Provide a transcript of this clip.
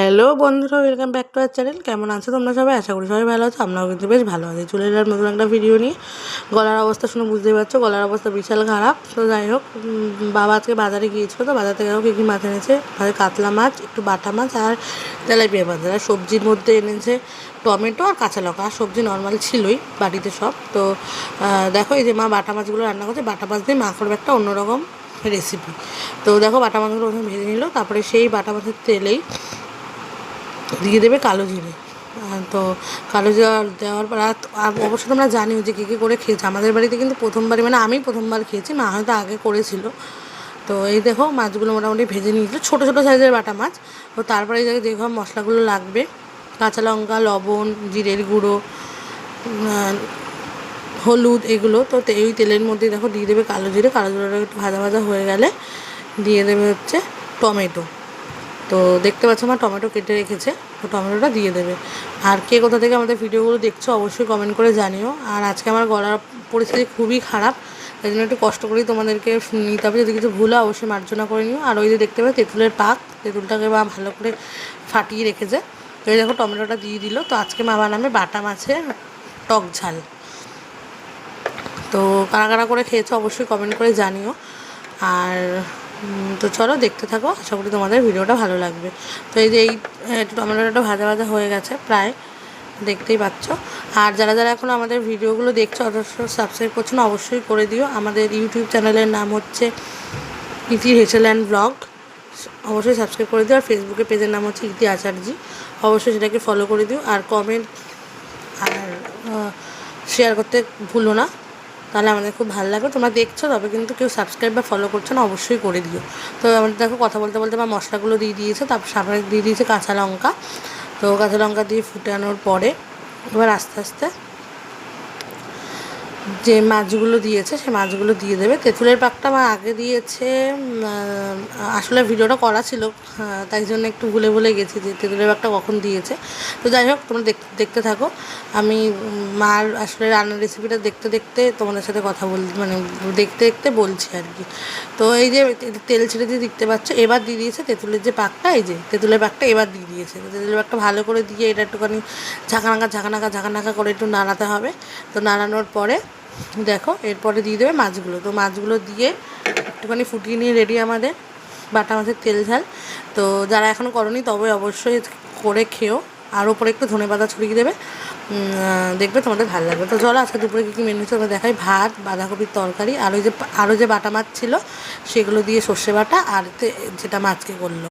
Hello বন্ধুরা, welcome back to our channel. কেমন আছো তোমরা সবাই? আশা করি সবাই ভালো আছো। আমরাও কিন্তু বেশ ভালো আছি। চলে এলাম নতুন একটা ভিডিও নিয়ে। গলার অবস্থা শুনে বুঝতেই পারছো, গলার অবস্থা বিশাল খারাপ। তো যাই হোক, বাবা আজকে বাজারে গিয়েছিলো, তো বাজার থেকে কী কী মাছ এনেছে, কাতলা মাছ, একটু বাটা মাছ আর তেলাপিয়া মাছ। আর সবজির মধ্যে এনেছে টমেটো আর কাঁচা লঙ্কা। আর সবজি নর্মাল ছিলই বাড়িতে সব। তো দেখো, এই যে মা বাটা মাছগুলো রান্না করছে। বাটা মাছ দিয়ে মা করবে একটা অন্যরকম রেসিপি। তো দেখো, বাটা মাছগুলো প্রথমে ভেজে নিল, তারপরে সেই বাটা মাছের তেলেই দিয়ে দেবে কালো জিরে। তো কালো জিরা দেওয়ার পর অবশ্যই তোমরা জানিও যে কী করে খেয়েছে। আমাদের বাড়িতে কিন্তু প্রথমবারই, মানে আমি প্রথমবার খেয়েছি, মা হয়তো আগে করেছিল। তো এই দেখো, মাছগুলো মোটামুটি ভেজে নিয়েছিল, ছোটো ছোটো সাইজের বাটা মাছ। তো তারপরে এই যে মশলাগুলো লাগবে, কাঁচা লঙ্কা, লবণ, জিরের গুঁড়ো, হলুদ, এগুলো। তো এই তেলের মধ্যে দেখো দিয়ে দেবে কালো জিরে। কালো জিরাটা একটু ভাজা ভাজা হয়ে গেলে দিয়ে দেবে হচ্ছে টমেটো। তো দেখতে পাচ্ছ মা টমেটো কেটে রেখেছে, তো টমেটোটা দিয়ে দেবে। আর কে কোথা থেকে আমাদের ভিডিওগুলো দেখছো অবশ্যই কমেন্ট করে জানিও। আর আজকে আমার গলার পরিস্থিতি খুবই খারাপ, তাই জন্য একটু কষ্ট করেই তোমাদেরকে নিতে হবে। যদি কিছু ভুল হয় অবশ্যই মার্জনা করে নিও। আর ওই যে দেখতে পাবে তেঁতুলের পাক, তেঁতুলটাকে মা ভালো করে ফাটিয়ে রেখেছে। তো এই দেখো টমেটোটা দিয়ে দিল। তো আজকে মা বানাবে বাটা মাছের টক ঝাল। তো কারা কারা করে খেয়েছো অবশ্যই কমেন্ট করে জানিও। আর তো চলো দেখতে থাকো, আশা করি তোমাদের ভিডিওটা ভালো লাগবে। তো এই যে টমেটোটা ভাজা ভাজা হয়ে গেছে প্রায়, দেখতেই পাচ্ছ। আর যারা যারা এখন আমাদের ভিডিওগুলো দেখছো অবশ্যই সাবস্ক্রাইব করছো না, অবশ্যই করে দিও। আমাদের ইউটিউব চ্যানেলের নাম হচ্ছে ইতি হেসেল অ্যান্ড ব্লগ, অবশ্যই সাবস্ক্রাইব করে দিও। আর ফেসবুকে পেজের নাম হচ্ছে ইতি আচার্যি, অবশ্যই সেটাকে ফলো করে দিও। আর কমেন্ট আর শেয়ার করতে ভুলো না, তাহলে আমাদের খুব ভালো লাগবে। তোমরা দেখছো তবে কিন্তু কেউ সাবস্ক্রাইব বা ফলো করছো না, অবশ্যই করে দিও। তো আমাদের দেখো কথা বলতে বলতে আমার মশলাগুলো দিয়ে দিয়েছে, তারপর সামনে দিয়ে দিয়েছে কাঁচা লঙ্কা। তো কাঁচা লঙ্কা দিয়ে ফুটানোর পরে এবার আস্তে আস্তে যে মাছগুলো দিয়েছে সেই মাছগুলো দিয়ে দেবে। তেঁতুলের পাকটা আমার আগে দিয়েছে, আসলে ভিডিওটা করা ছিল, তাই জন্য একটু ভুলে ভুলে গেছি যে তেঁতুলের পাকটা কখন দিয়েছে। তো যাই হোক, তোমরা দেখতে থাকো। আমি মার আসলে রান্নার রেসিপিটা দেখতে দেখতে তোমাদের সাথে কথা মানে দেখতে দেখতে বলছি আর কি। তো এই যে তেল ছেড়ে দিয়ে দেখতে পাচ্ছ, এবার দিয়ে দিয়েছে তেঁতুলের যে পাকটা, এই যে তেঁতুলের পাকটা এবার দিয়ে দিয়েছে। তেঁতুলের পাকটা ভালো করে দিয়ে এটা একটুখানি ঝাঁকানাকা করে একটু নাড়াতে হবে। তো নাড়ানোর পরে দেখো এরপরে দিয়ে দেবে মাছগুলো। তো মাছগুলো দিয়ে একটুখানি ফুটিয়ে নিয়ে রেডি আমাদের বাটা মাছের তেল ঝাল। তো যারা এখনও করনি তবে অবশ্যই করে খেও। আর ওপরে একটু ধনেপাতা ছড়িয়ে দেবে, দেখবে তোমাদের ভালো লাগবে। তো চলো আজকে দুপুরে কী কী মেনু ছিল দেখাই। ভাত, বাঁধাকপির তরকারি, আরও যে বাটা মাছ ছিল সেগুলো দিয়ে সর্ষে বাটা, আর যেটা মাছকে করলো।